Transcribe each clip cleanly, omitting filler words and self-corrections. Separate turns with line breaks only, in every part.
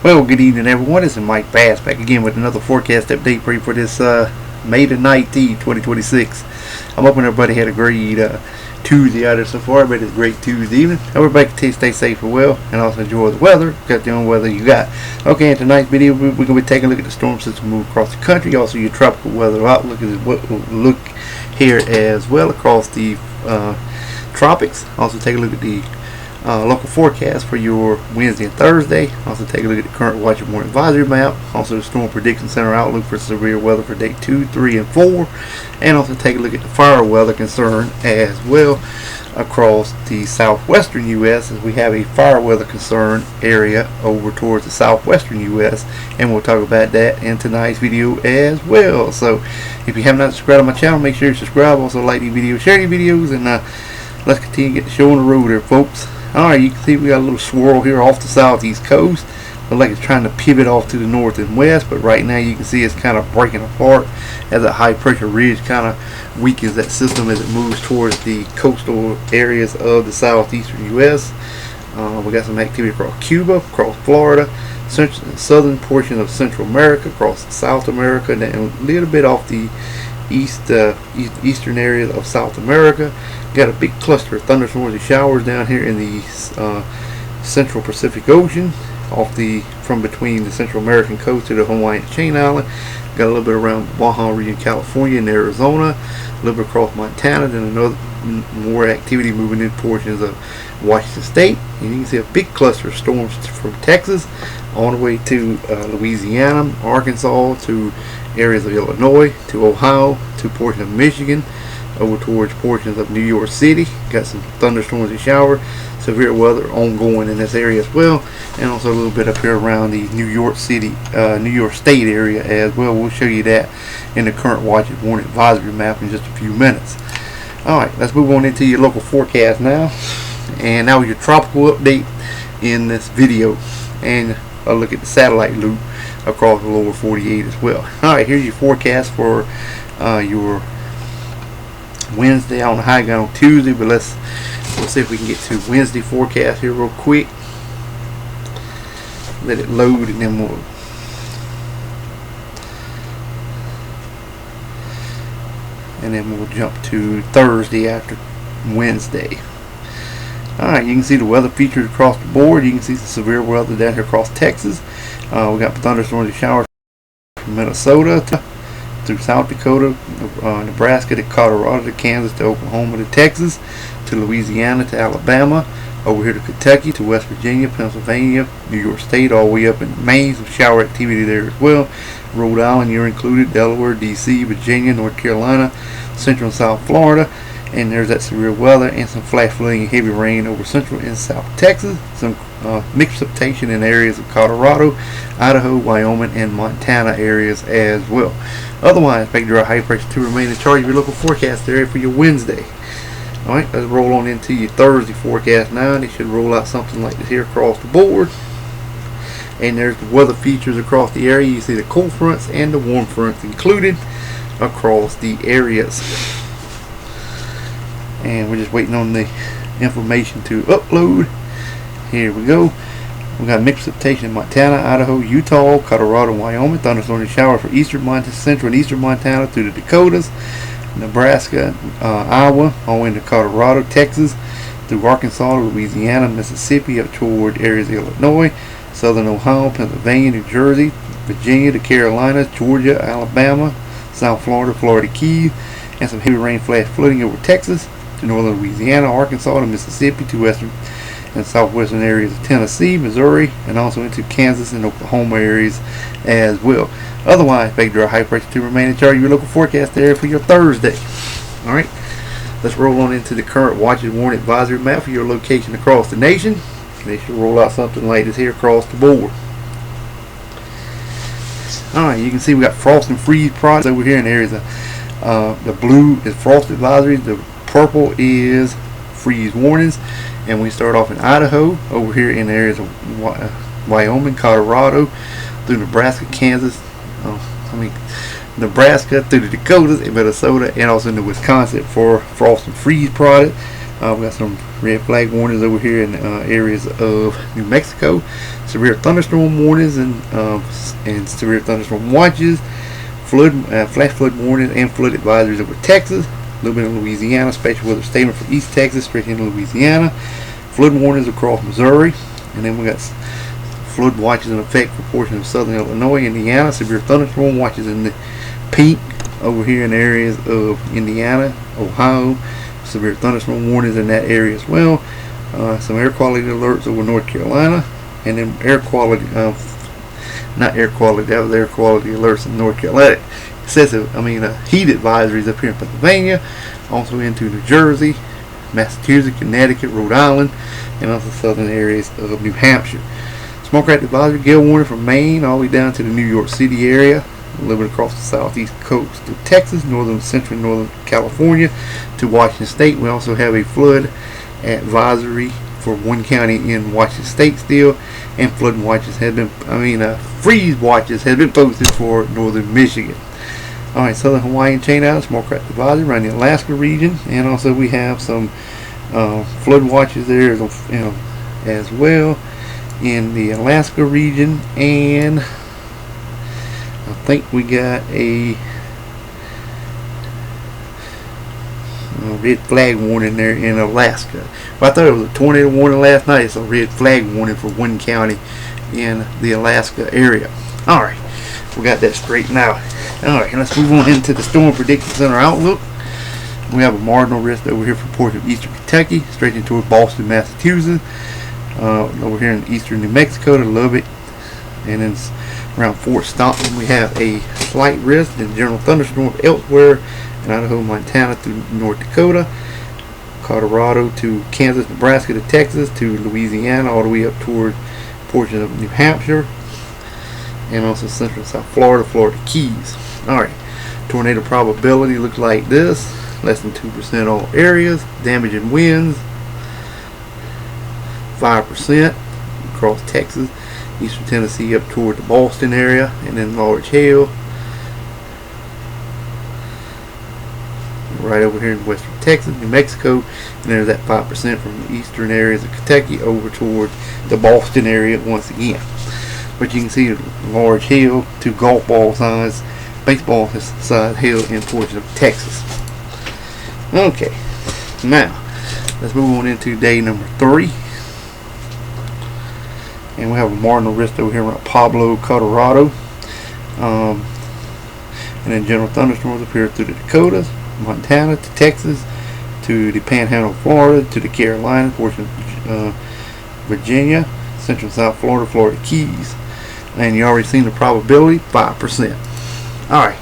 Well, good evening, everyone. This is Mike Bass back again with another forecast update for you for this May the 19th, 2026. I'm hoping everybody had a great Tuesday out there so far. Everybody had a great Tuesday evening. Everybody can stay safe and well, and also enjoy the weather. Got the only weather you got. Okay, in tonight's video, we're going to be taking a look at the storm system move across the country. Also, your tropical weather outlook is what we'll look here as well across the tropics. Also, take a look at the local forecast for your Wednesday and Thursday. Also take a look at the current watch and warning advisory map. Also the storm prediction center outlook for severe weather for day 2, 3, and 4. And also take a look at the fire weather concern as well across the southwestern U.S. as we have a fire weather concern area over towards the southwestern U.S. and we'll talk about that in tonight's video as well. So if you have not subscribed to my channel, make sure you subscribe. Also like these videos, share these videos, and let's continue to get the show on the road there, folks. Alright, you can see we got a little swirl here off the southeast coast. Looks like it's trying to pivot off to the north and west, but right now you can see it's kind of breaking apart as a high pressure ridge kind of weakens that system as it moves towards the coastal areas of the southeastern U.S. We got some activity across Cuba, across Florida, southern portion of Central America, across South America, and a little bit off the eastern areas of South America. Got a big cluster of thunderstorms and showers down here in the central Pacific Ocean, from between the Central American coast to the Hawaiian chain island. Got a little bit around Baja region, California, and Arizona. A little bit across Montana. Then another more activity moving in portions of Washington State. And you can see a big cluster of storms from Texas all the way to Louisiana, Arkansas, to areas of Illinois, to Ohio, to portions of Michigan, over towards portions of New York City. Got some thunderstorms and showers, severe weather ongoing in this area as well, and also a little bit up here around the New York City, New York State area as well. We'll show you that in the current watch and warning advisory map in just a few minutes. Alright, let's move on into your local forecast now. And now your tropical update in this video, and a look at the satellite loop across the lower 48 as well. Alright, here's your forecast for your Wednesday. I don't know how I got on Tuesday, but we'll see if we can get to Wednesday forecast here real quick. Let it load, and then we'll jump to Thursday after Wednesday. Alright, you can see the weather features across the board. You can see some severe weather down here across Texas. We got thunderstorms and showers from Minnesota through South Dakota, Nebraska to Colorado to Kansas to Oklahoma to Texas to Louisiana to Alabama, over here to Kentucky to West Virginia, Pennsylvania, New York State, all the way up in Maine. Some shower activity there as well. Rhode Island, you're included, Delaware, D.C., Virginia, North Carolina, Central and South Florida. And there's that severe weather and some flash flooding and heavy rain over Central and South Texas. Some mixed precipitation in areas of Colorado, Idaho, Wyoming, and Montana areas as well. Otherwise, expect your high pressure to remain in charge of your local forecast area for your Wednesday. Alright, let's roll on into your Thursday forecast now, and it should roll out something like this here across the board. And there's the weather features across the area. You see the cold fronts and the warm fronts included across the areas. And we're just waiting on the information to upload. Here we go. We got mixed precipitation in Montana, Idaho, Utah, Colorado, Wyoming. Thunderstorms and showers for eastern Montana, central and eastern Montana through the Dakotas, Nebraska, Iowa, all the way into Colorado, Texas, through Arkansas, Louisiana, Mississippi, up toward areas of Illinois, southern Ohio, Pennsylvania, New Jersey, Virginia, the Carolinas, Georgia, Alabama, South Florida, Florida Keys, and some heavy rain flash flooding over Texas to northern Louisiana, Arkansas, to Mississippi, to western and southwestern areas of Tennessee, Missouri, and also into Kansas and Oklahoma areas as well. Otherwise, expect your high pressure to remain in charge of your local forecast area for your Thursday. Alright, let's roll on into the current watch and warning advisory map for your location across the nation. They should roll out something like this here across the board. Alright, you can see we got frost and freeze products over here in areas of the blue is frost advisories, the purple is freeze warnings, and we start off in Idaho, over here in areas of Wyoming, Colorado, through Nebraska, Kansas, Nebraska, through the Dakotas, and Minnesota, and also into Wisconsin for frost and freeze product. We got some red flag warnings over here in areas of New Mexico, severe thunderstorm warnings and severe thunderstorm watches, flash flood warnings and flood advisories over Texas, a little bit of Louisiana, special weather statement for East Texas straight into Louisiana, flood warnings across Missouri, and then we got flood watches in effect for portions of southern Illinois, Indiana, severe thunderstorm watches in the pink over here in areas of Indiana, Ohio, severe thunderstorm warnings in that area as well. Some air quality alerts over North Carolina, and then air quality, not air quality, that was air quality alerts in North Carolina. It says, heat advisories up here in Pennsylvania, also into New Jersey, Massachusetts, Connecticut, Rhode Island, and also southern areas of New Hampshire. Smoke crack advisory, gale warning from Maine all the way down to the New York City area, a little bit across the southeast coast of Texas, northern, central, northern California to Washington State. We also have a flood advisory for one county in Washington State still, and flood watches have been, freeze watches have been posted for northern Michigan. Alright, southern Hawaiian chain islands, smoke crack advisory around the Alaska region, and also we have some flood watches there as well in the Alaska region, and I think we got a red flag warning there in Alaska. But I thought it was a tornado warning last night. It's a red flag warning for one county in the Alaska area. Alright, we got that straightened out. Alright, let's move on into the Storm Prediction Center outlook. We have a marginal risk over here for portions of eastern Kentucky, straight into Boston, Massachusetts. Over here in eastern New Mexico to Lubbock, and then around Fort Stockton we have a slight risk in general thunderstorms elsewhere in Idaho, Montana through North Dakota, Colorado to Kansas, Nebraska to Texas to Louisiana, all the way up toward portions of New Hampshire, and also central and south Florida, Florida Keys. Alright, tornado probability looks like this: less than 2% all areas, damaging winds 5% across Texas, eastern Tennessee up toward the Boston area, and then large hail right over here in western Texas, New Mexico, and there's that 5% from the eastern areas of Kentucky over toward the Boston area once again. But you can see large hail to golf ball size, baseball size hail in portions of Texas. Okay, now let's move on into day number 3. And we have a marginal risk over here around Pueblo, Colorado. And then general thunderstorms appear through the Dakotas, Montana to Texas, to the Panhandle, Florida, to the Carolinas, portion of Virginia, central and south Florida, Florida Keys. And you already seen the probability, 5%. Alright,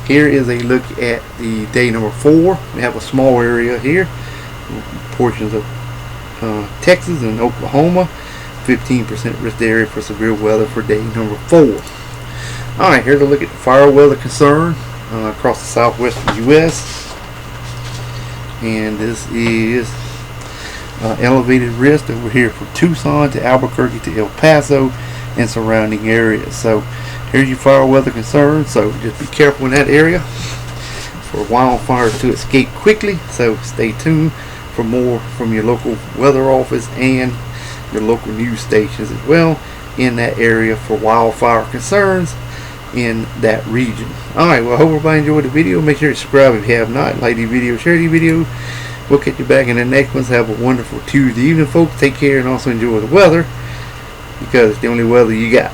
here is a look at the day number 4. We have a small area here, portions of Texas and Oklahoma. 15% risk area for severe weather for day number 4. Alright, here's a look at the fire weather concern across the southwestern U.S. And this is elevated risk over here from Tucson to Albuquerque to El Paso and surrounding areas. So here's your fire weather concerns. So just be careful in that area for wildfires to escape quickly. So stay tuned for more from your local weather office and your local news stations as well in that area for wildfire concerns in that region. Alright, well, I hope everybody enjoyed the video. Make sure to subscribe if you have not. Like the video, share the video. We'll catch you back in the next one. Have a wonderful Tuesday evening, folks. Take care and also enjoy the weather, because it's the only weather you got.